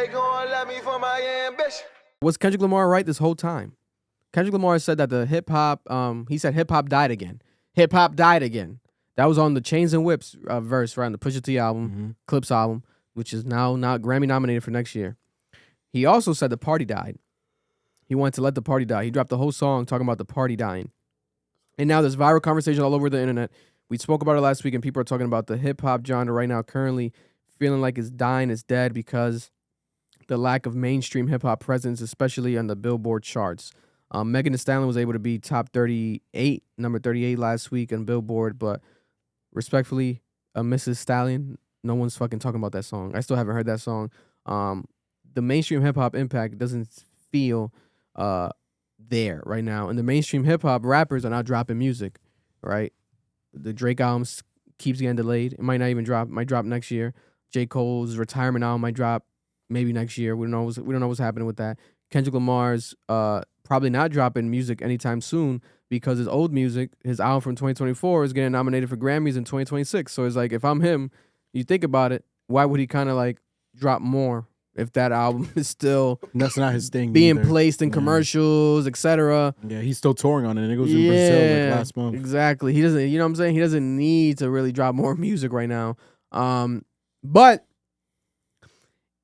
they gon' love me for my ambition. Was Kendrick Lamar right this whole time? Kendrick Lamar said that the hip hop, he said hip hop died again. Hip hop died again. That was on the Chains and Whips verse, right? On the Pusha T album, Clips album, which is now not Grammy nominated for next year. He also said the party died. He wanted to let the party die. He dropped the whole song talking about the party dying. And now there's viral conversation all over the internet. We spoke about it last week, and people are talking about the hip hop genre right now currently feeling like it's dying, it's dead because the lack of mainstream hip hop presence, especially on the Billboard charts. Megan Thee Stallion was able to be top 38, number 38 last week on Billboard, but respectfully, Mrs. Stallion, no one's fucking talking about that song. I still haven't heard that song. The mainstream hip hop impact doesn't feel there right now, and the mainstream hip hop rappers are not dropping music, right? The Drake album keeps getting delayed. It might not even drop. Might drop next year. J. Cole's retirement album might drop maybe next year. We don't know what's happening with that. Kendrick Lamar's probably not dropping music anytime soon because his old music, his album from 2024, is getting nominated for Grammys in 2026. So it's like, if I'm him, you think about it, why would he kind of like drop more if that album is still that's not his thing being either. placed in commercials, etc. Yeah, he's still touring on it. It goes in Brazil like last month. Exactly. He doesn't, you know what I'm saying? He doesn't need to really drop more music right now. But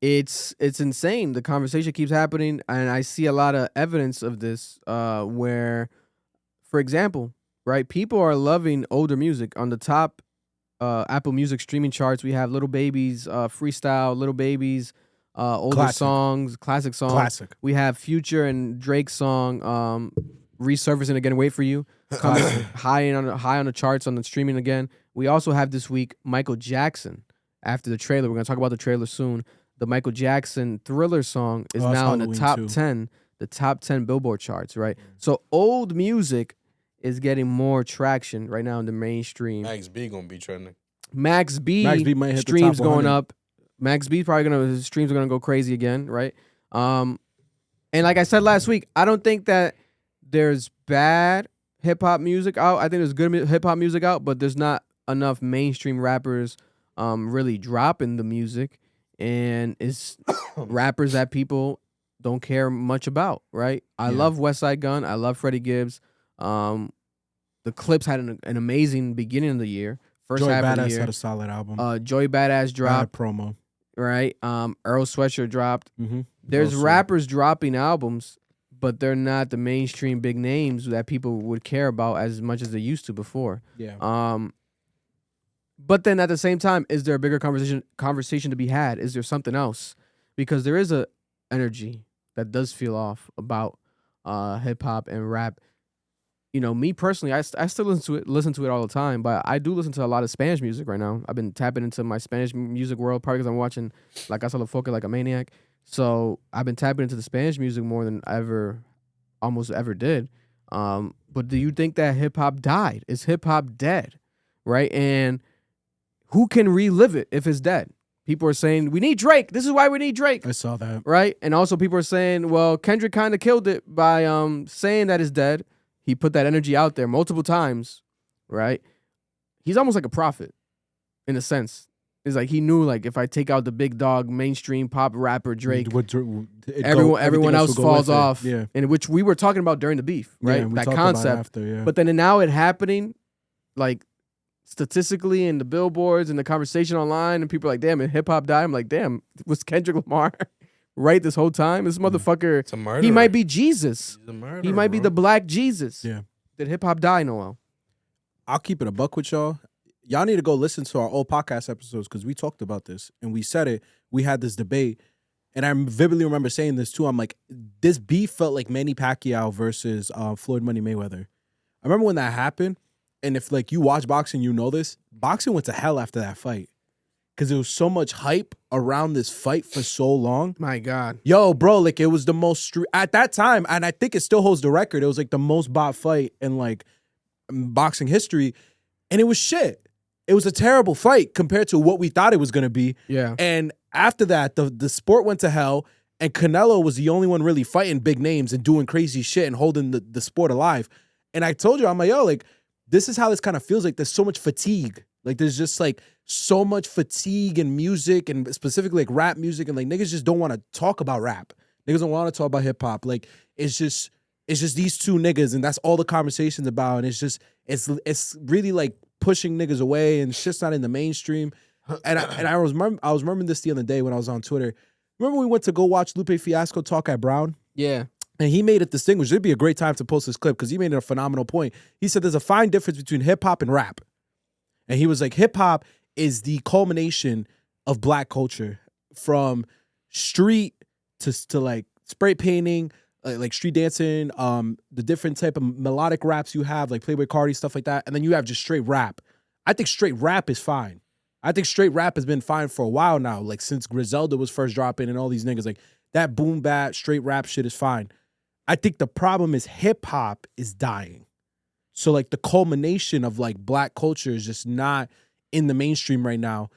it's insane. The conversation keeps happening, and I see a lot of evidence of this where, for example, right, people are loving older music. On the top Apple Music streaming charts, we have Little Baby's freestyle, Little Baby's older songs, classic songs. Classic. We have Future and Drake's song resurfacing again, Wait For You, coming high on the charts on the streaming again. We also have this week Michael Jackson. After the trailer, we're going to talk about the trailer soon. The Michael Jackson Thriller song is now in the top 10 Billboard charts, right? So old music is getting more traction right now in the mainstream. Max B gonna be trending. Max B might hit streams the top 100. going up. Max B his streams are gonna go crazy again, right? And like I said last week, I don't think that there's bad hip hop music out. I think there's good hip hop music out, but there's not enough mainstream rappers really dropping the music, and it's rappers that people don't care much about, right? I love West Side Gun. I love Freddie Gibbs. The Clips had an amazing beginning of the year. First Joey half Badass of the year. had a solid album. Joey Badass dropped. Bad promo. Right? Earl Sweatshirt dropped. Mm-hmm. There's rappers dropping albums, but they're not the mainstream big names that people would care about as much as they used to before. Yeah. But then at the same time, is there a bigger conversation to be had? Is there something else? Because there is a energy that does feel off about hip hop and rap. You know, me personally, I still listen to it all the time, but I do listen to a lot of Spanish music right now. I've been tapping into my Spanish music world, probably because I'm watching La Casa de Foca like a maniac. So I've been tapping into the Spanish music more than almost ever did. But do you think that hip hop died? Is hip hop dead? Right? And who can relive it if it's dead? People are saying, we need Drake. This is why we need Drake. I saw that. Right? And also people are saying, well, Kendrick kind of killed it by saying that it's dead. He put that energy out there multiple times, right? He's almost like a prophet in a sense. It's like he knew, like, if I take out the big dog mainstream pop rapper Drake, everyone else falls off. Yeah. And which we were talking about during the beef, right? Yeah, that concept. After, yeah. But then now it happening, like, statistically in the billboards and the conversation online, and people are like, damn, hip hop died. I'm like, damn, was Kendrick Lamar right this whole time? This motherfucker, he might be Jesus. He's a murderer, he might be the black Jesus. Yeah. Did hip hop die, Noel? I'll keep it a buck with y'all. Y'all need to go listen to our old podcast episodes because we talked about this and we said it. We had this debate, and I vividly remember saying this too. I'm like, this beef felt like Manny Pacquiao versus Floyd Money Mayweather. I remember when that happened, and if like you watch boxing, you know this. Boxing went to hell after that fight because there was so much hype around this fight for so long. My God. Yo, bro, like it was the most at that time, and I think it still holds the record. It was like the most bought fight in like boxing history, and it was shit. It was a terrible fight compared to what we thought it was going to be. Yeah. And after that, the sport went to hell, and Canelo was the only one really fighting big names and doing crazy shit and holding the sport alive. And I told you, I'm like, yo, like, this is how this kind of feels like. There's so much fatigue Like there's just like so much fatigue in music and specifically like rap music, and like niggas just don't want to talk about rap. Niggas don't want to talk about hip hop. Like it's just these two niggas, and that's all the conversation's about. And it's really like pushing niggas away, and shit's not in the mainstream. And I was remembering this the other day when I was on Twitter. Remember we went to go watch Lupe Fiasco talk at Brown? Yeah. And he made it distinguished. It'd be a great time to post this clip because he made a phenomenal point. He said there's a fine difference between hip hop and rap. And he was like, hip hop is the culmination of black culture, from street to like spray painting, like street dancing, the different type of melodic raps you have, like Playboy Cardi, stuff like that. And then you have just straight rap. I think straight rap is fine. I think straight rap has been fine for a while now, like since Griselda was first dropping and all these niggas, like that boom bap, straight rap shit is fine. I think the problem is hip hop is dying. So like the culmination of like black culture is just not in the mainstream right now.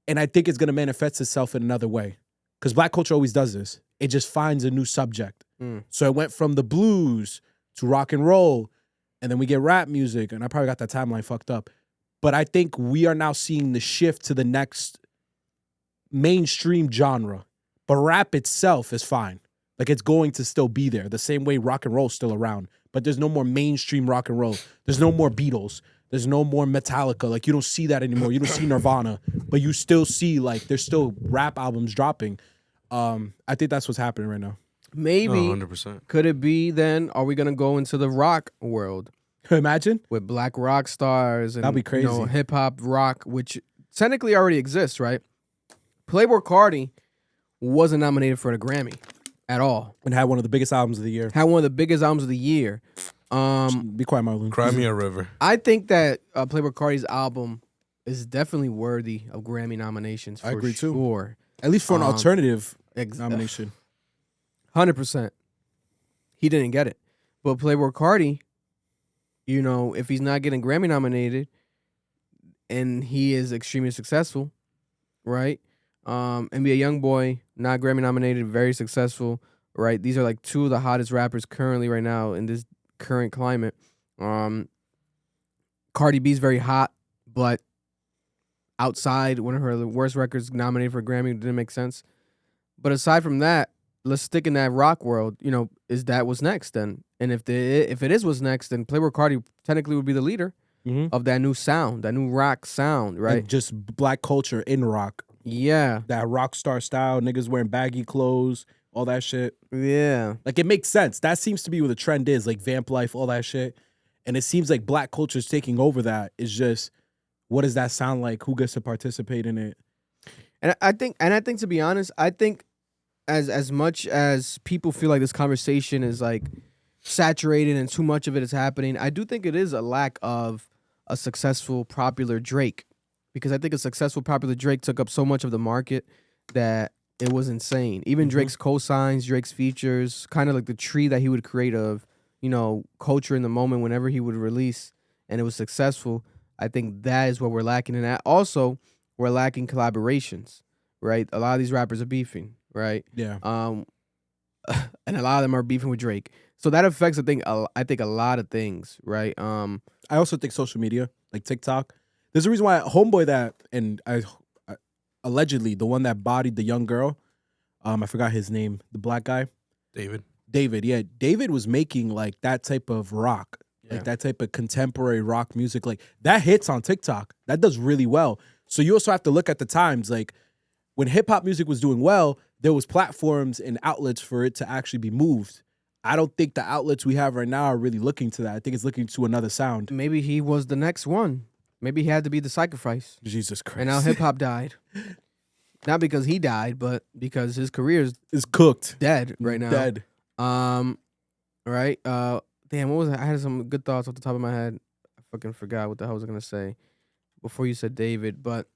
And I think it's going to manifest itself in another way. Because black culture always does this. It just finds a new subject. So it went from the blues to rock and roll, and then we get rap music, and I probably got that timeline fucked up. But I think we are now seeing the shift to the next mainstream genre. But rap itself is fine. Like it's going to still be there. The same way rock and roll is still around. But there's no more mainstream rock and roll. There's no more Beatles. There's no more Metallica. Like you don't see that anymore. You don't see Nirvana. But you still see like there's still rap albums dropping. I think that's what's happening right now. Maybe 100%. Could it be then? Are we gonna go into the rock world? Imagine With black rock stars and that'd be crazy. Hip hop rock, which technically already exists, right? Playboy Cardi wasn't nominated for the Grammy at all. And had one of the biggest albums of the year. Had one of the biggest albums of the year. Be quiet, Marlon. Cry Me a River. I think that Playboy Cardi's album is definitely worthy of Grammy nominations. For I agree too. sure. At least for an alternative Ex- nomination. 100%. He didn't get it. But Playboy Cardi, if he's not getting Grammy nominated and he is extremely successful, right? NBA YoungBoy, not Grammy nominated, very successful, right? These are like two of the hottest rappers currently right now in this current climate. Cardi B's very hot, but outside, one of her worst records nominated for a Grammy didn't make sense. But aside from that, let's stick in that rock world. Is that what's next then? And if it is what's next, then Playboy Cardi technically would be the leader of that new sound, that new rock sound, right? And just black culture in rock. Yeah. That rock star style, niggas wearing baggy clothes, all that shit. Yeah. Like it makes sense. That seems to be where the trend is, like vamp life, all that shit. And it seems like black culture is taking over that. It's just, what does that sound like? Who gets to participate in it? And I think to be honest, I think as much as people feel like this conversation is like saturated and too much of it is happening, I do think it is a lack of a successful popular Drake. Because I think a successful popular Drake took up so much of the market that it was insane. Even Drake's cosigns, Drake's features, kind of like the tree that he would create of, culture in the moment whenever he would release, and it was successful. I think that is what we're lacking. And that also, we're lacking collaborations, right? A lot of these rappers are beefing, right? Yeah. And a lot of them are beefing with Drake. So that affects, I think a lot of things, right? I also think social media, like TikTok. There's a reason why homeboy I allegedly the one that bodied the young girl, I forgot his name, the black guy, David. Yeah, David was making like that type of rock, like that type of contemporary rock music, like that hits on TikTok. That does really well. So you also have to look at the times, like when hip hop music was doing well, there was platforms and outlets for it to actually be moved. I don't think the outlets we have right now are really looking to that. I think it's looking to another sound. Maybe he was the next one. Maybe he had to be the sacrifice. Jesus Christ. And now hip hop died. Not because he died, but because his career is cooked. Dead right now. Dead. Right? Damn, what was it? I had some good thoughts off the top of my head. I fucking forgot what the hell I was gonna say before you said David. But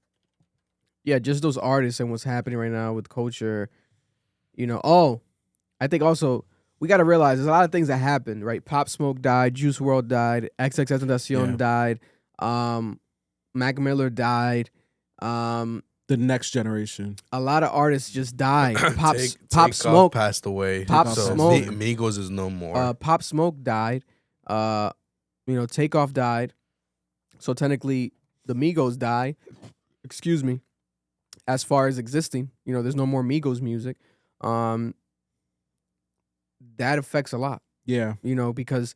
yeah, just those artists and what's happening right now with culture. I think also we gotta realize there's a lot of things that happened, right? Pop Smoke died, Juice WRLD died, XXXtentacion died, Mac Miller died. The next generation. A lot of artists just died. Pop Takeoff Smoke passed away. Pop so Smoke. Migos is no more. Pop Smoke died. Takeoff died. So technically, the Migos die, excuse me, as far as existing, there's no more Migos music. That affects a lot, Yeah. Because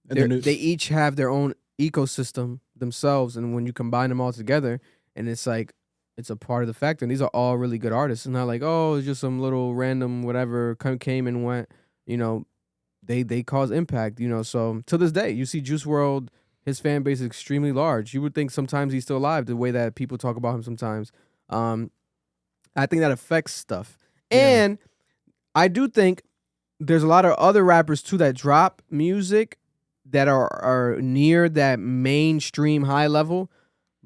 And they each have their own ecosystem themselves, and when you combine them all together, and it's like it's a part of the factor. And these are all really good artists. It's not like, oh, it's just some little random whatever came and went. They cause impact. So to this day, you see Juice WRLD, his fan base is extremely large. You would think sometimes he's still alive, the way that people talk about him sometimes. I think that affects stuff. Yeah. And I do think there's a lot of other rappers too that drop music that are near that mainstream high level,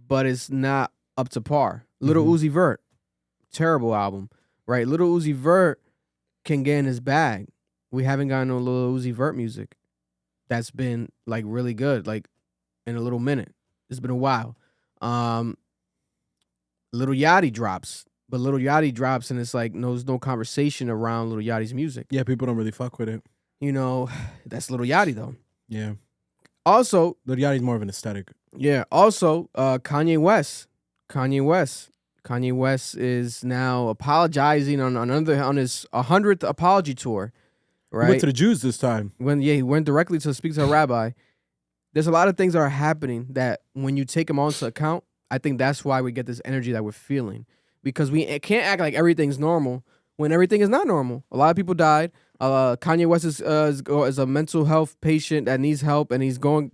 but it's not up to par. Lil Uzi Vert, terrible album, right? Lil Uzi Vert can get in his bag. We haven't gotten no Lil Uzi Vert music that's been like really good, like in a little minute. It's been a while. Lil Yachty drops, but Lil Yachty drops and it's like there's no conversation around Lil Yachty's music. Yeah, people don't really fuck with it. That's Lil Yachty though. Yeah. Also, Lil Yachty's more of an aesthetic. yeah. Also, Kanye West. Kanye West is now apologizing on his 100th apology tour. Right. He went to the Jews this time. He went directly to speak to a rabbi. There's a lot of things that are happening that when you take them onto account, I think that's why we get this energy that we're feeling. Because we can't act like everything's normal when everything is not normal. A lot of people died. Kanye West is a mental health patient that needs help, and he's going,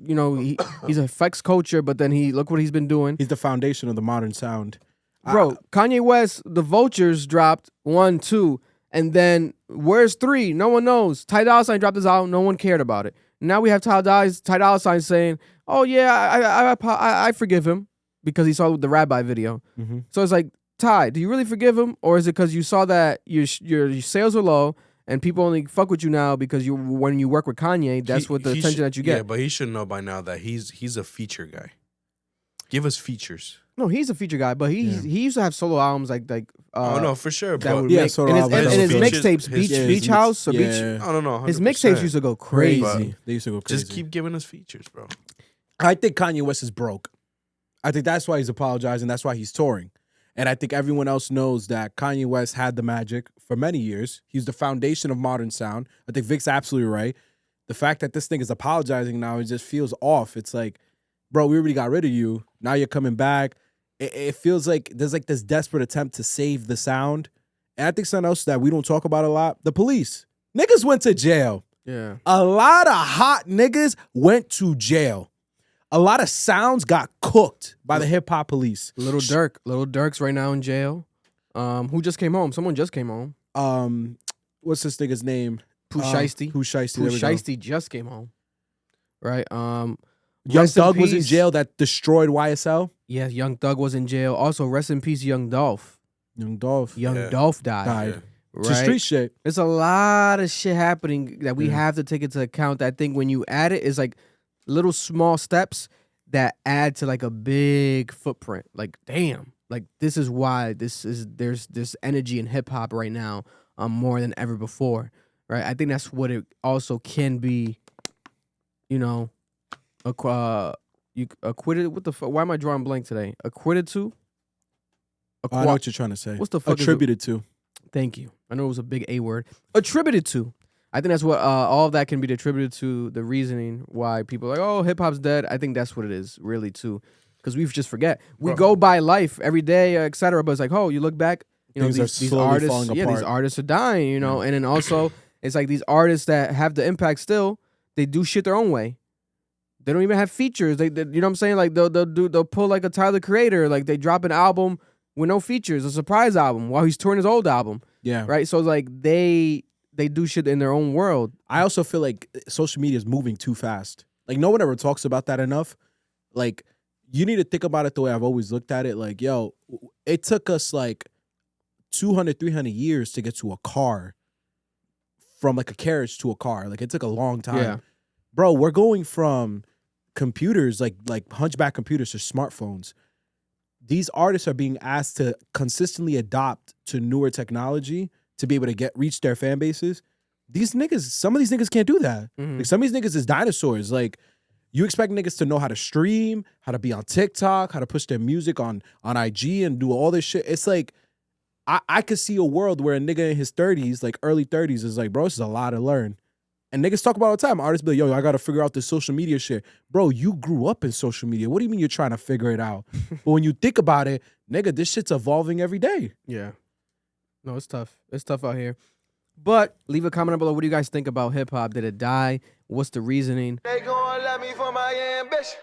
he's affects culture, but then look what he's been doing. He's the foundation of the modern sound. Bro, Kanye West, the Vultures dropped 1, 2, and then where's 3? No one knows. Ty Dolla $ign dropped his album. No one cared about it. Now we have Ty Dolla $ign saying, "Oh yeah, I forgive him," because he saw the rabbi video. Mm-hmm. So it's like, Ty, do you really forgive him, or is it because you saw that your sales are low and people only fuck with you now because when you work with Kanye, that's what the attention that you get? Yeah, but he should know by now that he's a feature guy. Give us features. No, he's a feature guy, but he used to have solo albums like oh no, for sure. that But would yeah, make, solo and albums. his Features- mixtapes, Beach House or Beach. Yeah. no, His 100%. mixtapes used to go crazy. Crazy. They used to go crazy. Just keep giving us features, bro. I think Kanye West is broke. I think that's why he's apologizing. That's why he's touring. And I think everyone else knows that Kanye West had the magic for many years. He's the foundation of modern sound. I think Vic's absolutely right. The fact that this thing is apologizing now, it just feels off. It's like, bro, we already got rid of you. Now you're coming back. It feels like there's like this desperate attempt to save the sound. And I think something else that we don't talk about a lot, the police. Niggas went to jail. Yeah. A lot of hot niggas went to jail. A lot of sounds got cooked by the hip hop police. Little Durk's right now in jail. Who just came home? Someone just came home. What's this nigga's name? Pooh Shiesty. Pooh Shiesty. Pooh Shiesty just came home. Right. Young rest in Thug was in peace. jail that destroyed YSL. Yeah, Young Thug was in jail. Also, rest in peace, Young Dolph. Young Dolph Young Dolph died. died. Right. To street shit. There's a lot of shit happening that we have to take into account. I think when you add it, it's like little small steps that add to like a big footprint. Like, damn, like this is why there's this energy in hip hop right now, more than ever before. Right. I think that's what it also can be. You acquitted. What the fuck? Why am I drawing blank today? Acquitted to? I know what you're trying to say. What's the fuck? Attributed to. Thank you. I know it was a big A word. Attributed to. I think that's what all of that can be attributed to, the reasoning why people are like, oh, hip hop's dead. I think that's what it is, really, too. Because we just forget. We go by life every day, etc. But it's like, oh, you look back, Things are these slowly artists, falling these apart. artists are dying, and then also it's like these artists that have the impact still, they do shit their own way. They don't even have features. They you know what I'm saying? Like they'll pull like a Tyler the Creator, like they drop an album with no features, a surprise album while he's touring his old album. Yeah. Right. So like they do shit in their own world. I also feel like social media is moving too fast. Like no one ever talks about that enough. Like you need to think about it the way I've always looked at it. Like, yo, it took us like 200, 300 years to get to a car, from like a carriage to a car. Like it took a long time. Yeah. Bro, we're going from computers, like hunchback computers, to smartphones. These artists are being asked to consistently adopt to newer technology to be able to reach their fan bases. These niggas, some of these niggas can't do that. Mhm. Like some of these niggas is dinosaurs. Like You expect niggas to know how to stream, how to be on TikTok, how to push their music on IG and do all this shit. It's like, I could see a world where a nigga in his 30s, like early 30s, is like, bro, this is a lot to learn. And niggas talk about it all the time. Artists be like, yo, I got to figure out this social media shit. Bro, you grew up in social media. What do you mean you're trying to figure it out? But when you think about it, nigga, this shit's evolving every day. Yeah. No, it's tough. It's tough out here. But leave a comment below. What do you guys think about hip hop? Did it die? What's the reasoning? They gon' love me for my ambition.